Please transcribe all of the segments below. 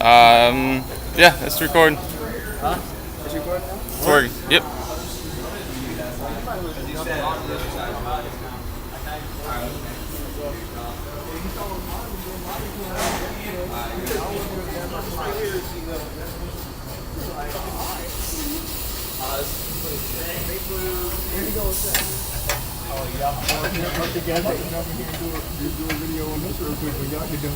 Yeah, it's recording. Huh? Is it recording now? It's working. Yep. Oh, y'all work together. Do a video on this real quick when y'all get done.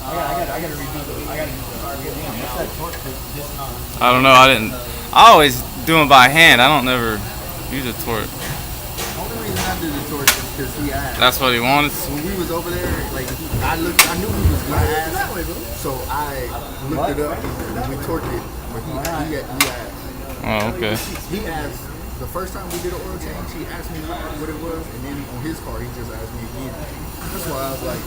I gotta redo the. I gotta what's that torque just not? I don't know. I always do them by hand. I don't never use a torque. The only reason I did the torque is because he asked. That's what he wanted. When we was over there, like I knew he was gonna ask, so I looked it up and we torqued it. But he asked. Oh, okay. He asked the first time we did an oil change. He asked me what it was, and then on his car he just asked me again. That's why I was like,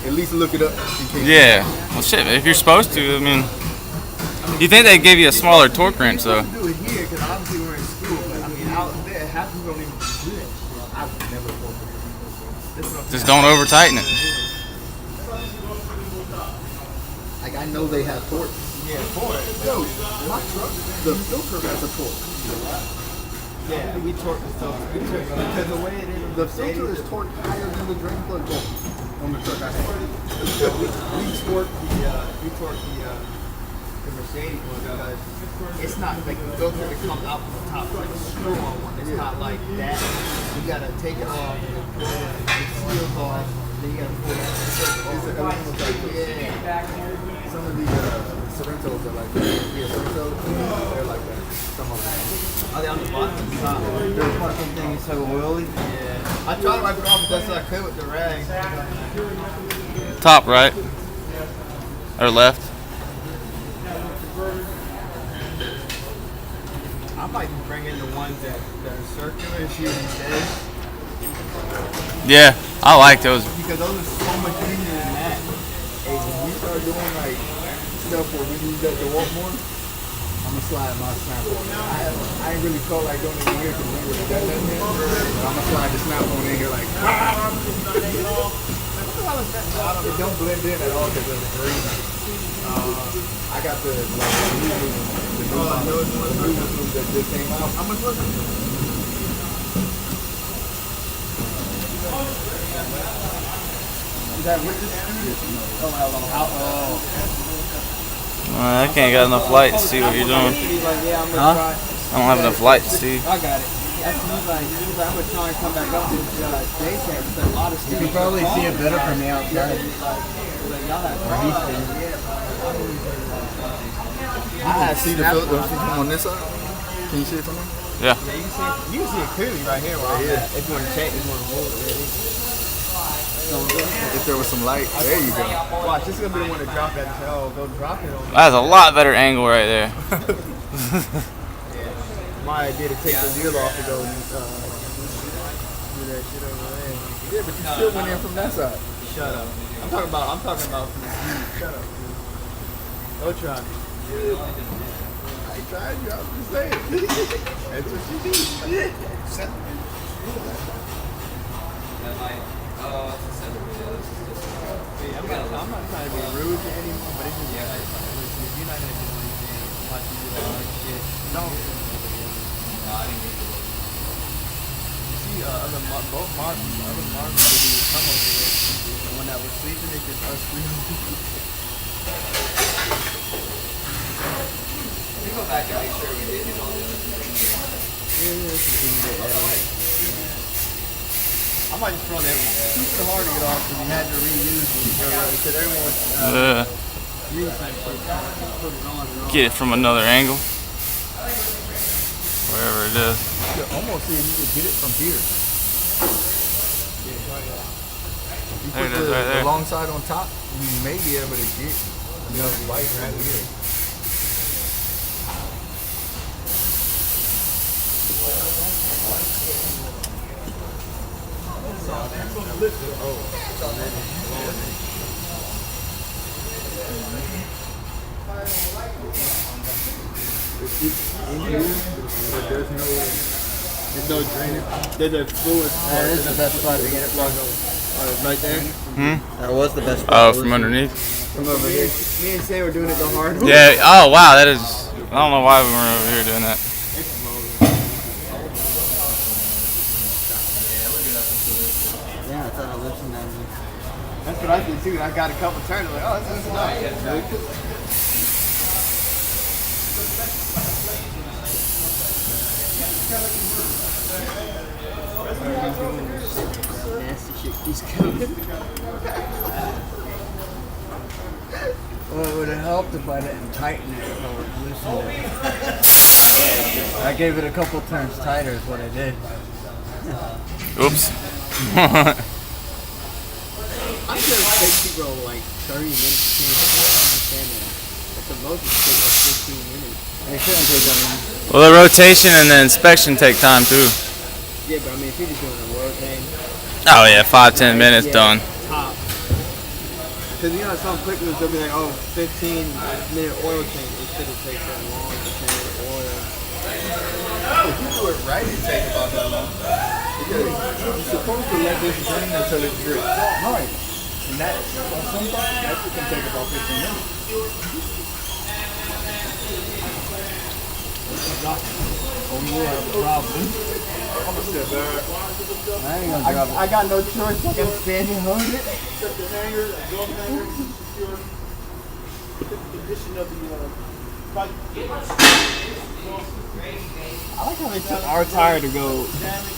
at least look it up in case. Yeah. Well, shit. If you're supposed to, I mean, you think they give you a smaller torque wrench, though? Do it here because obviously we're in school, but I mean out there half people don't even do that shit. I've never torqued it. Just don't over tighten it. Like I know they have torque. Yeah, torque. Yo, my truck, the filter has a torque. Yeah, we torque the filter. Because the way it is, the filter is torqued higher than the drain plug bolt on the truck I have. we torque the Mercedes one because it's not like the filter that comes out from the top like a screw on one. It's not like that. You gotta take it off and put it in. It seals off. Then you gotta pull it off. Yeah. Some of the Sorrentos are like that. Yeah, Sorrentos, they're like that. Some of them. Are they on the bottom? There's one thing is so oily. Yeah. I tried to wipe it off as best as I could with the rag. Top right or left? I might bring in the ones that are circular and shoot instead. Yeah, I like those. Because those are so much easier than that. And when we start doing like stuff where we use that to walk more, I'm gonna slide my snap on it. I ain't really felt like doing it in here because we would have done that in. But I'm gonna slide the snap on in here like. It don't blend in at all because of the green. I got the new one that just came out. How much was it? Is that with this? I can't got enough light to see what you're doing. Huh? I don't have enough light to see. I got it. That's he's like, I'm gonna try and come back up to day camp. There's a lot of students. You can probably see it better from the outside. I see the filter on this side. Can you see it from there? Yeah. Yeah, you can see it clearly right here. Right here. If you want to check, if you want to hold it. If there was some light, there you go. Watch, this is gonna be the one to drop that. Oh, go drop it on. That's a lot better angle right there. My idea to take the wheel off and go do that shit over there. Yeah, but you still went in from that side. Shut up. I'm talking about from the view. Shut up. Don't try me. I ain't trying you, I'm just saying. That's what you do. I'm not trying to be rude to anyone, but it's just if you're not gonna do anything, watch you do all that shit. Don't. You see, both Marvins that we would come over here, the one that was sleeping, it's just us three. We go back and make sure we did it all. I might just throw that super hard to get off because we had to reuse it because everyone used it. Get it from another angle. Wherever it is. You could almost see if you could get it from here. You There put it is, right there. the long side on top, you may be able to get light right here. It's in here, but there's no drainage. There's a fluid. That is the best spot to get it plugged over. Right there. That was the best. Oh, from underneath. From over here. Me and Sam were doing it the hard way. Yeah. Oh wow, that is. I don't know why we were over here doing that. Yeah, I thought I listened down there. That's what I did too. And I got a couple turns. I'm like, oh, this is enough. Nasty shit keeps coming. Well, it would have helped if I didn't tighten it if I would have loosened it. I gave it a couple turns tighter is what I did. Oops. I could have take people like 30 minutes to change the oil. I understand that. At the most, it takes like 15 minutes. It shouldn't take that long. Well, the rotation and the inspection take time too. Yeah, but I mean, if you're just doing a oil thing, Oh yeah, 5-10 minutes yeah, done. top. Because you know, some quick ones, they'll be like, oh, 15-minute oil change. It shouldn't take that long to change the oil. If you do it right, it takes about that long. Because you're supposed to let this drain until it drips. Right. And that, sometimes, that can take about 15 minutes. Oh, you have a problem. I'm gonna step back. I ain't gonna drop it. I got no choice. I can stand and hold it. Set the hanger, drum hanger, secure the position of the pipe. I like how they took our tire to go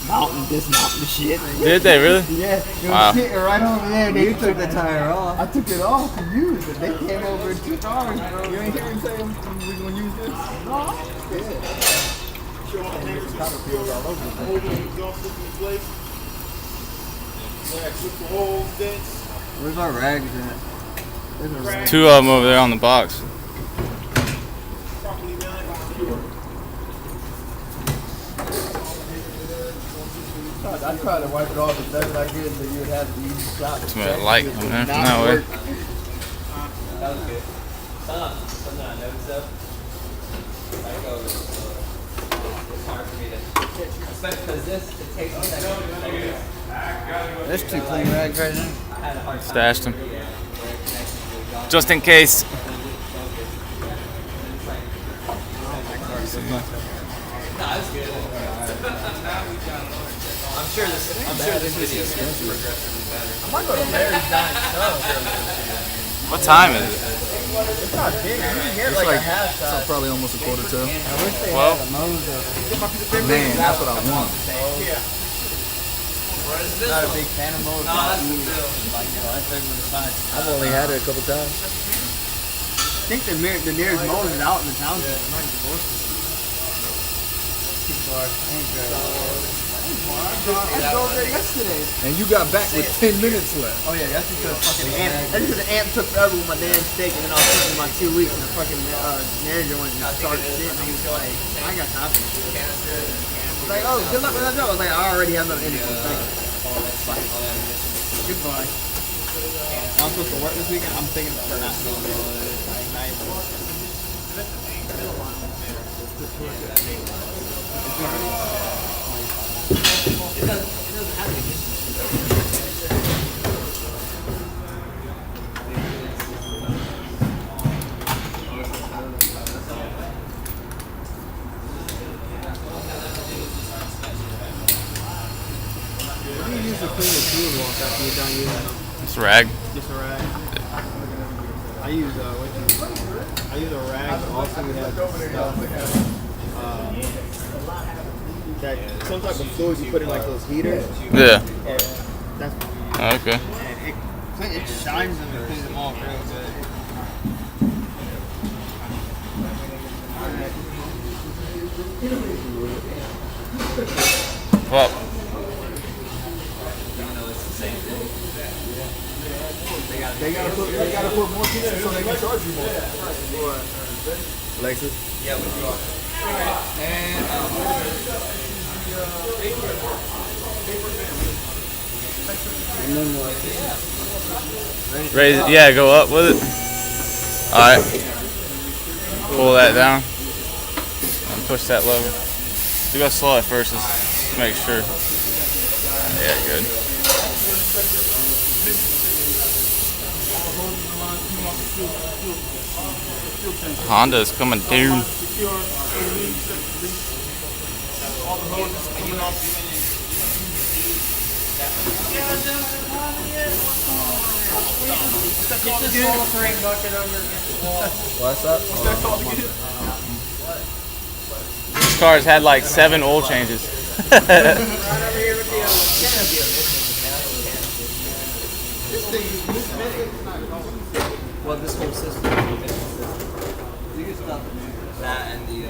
mountain dismount the shit. Did they really? Yeah, it was Wow. sitting right over there. They You took the tire off. I took it off to use it. They came over and took ours, bro. You ain't hear me say we gonna use this? No. Hold the exhaust system in place. Wax with the holes, dents. Where's our rags at? Two of them over there on the box. Properly mounted and secure. I tried to wipe it off as best I could, but you would have to use the shot. Some of that light coming in from that way. That was good. Something I noticed though. Like, it's hard for me to, especially because it takes a second. There's two clean rags right there. I had a hard time. Stashed them. Just in case. Nah, it's good. I'm sure this video is progressively better. I might go to Larry's Dining Sub. What time is it? It's not big. You can get like a half size. Probably almost a quarter to. I wish they Well. had a Moser. Man, that's what I want. Not a big fan of Moser. No, that's the deal. Like, you know, I think with the size. I've only had it a couple times. I think the nearest Moe's is out in the township. I drove there yesterday. And you got back with 10 minutes left. Oh yeah, that's because fucking amp. That's because the amp took forever with my damn steak, and then I was thinking about 2 weeks, and the fucking manager wanted to start shit, and he was like, I ain't got time for this. He's like, oh, good luck with that job. I was like, I already have nothing in it. Thank you. Goodbye. I'm supposed to work this weekend. I'm thinking about not doing it. Like, not even. What do you use to clean the tool walk after you're done using them? It's rag. Just a rag. I use I use a rag. Also, we have stuff that some type of fluid you put in like those heaters. Yeah. Yeah, that's Okay. and it shines them and cleans them off real good. Well, They gotta put more pieces so they can charge you more. Lexus. Yeah, what you want? And raise it. Yeah, go up with it. All right. Pull that down and push that lever. You gotta slow it first, just make sure. Yeah, good. Honda's coming down. What's up? This car's had like 7 oil changes. Well, this whole system. That and the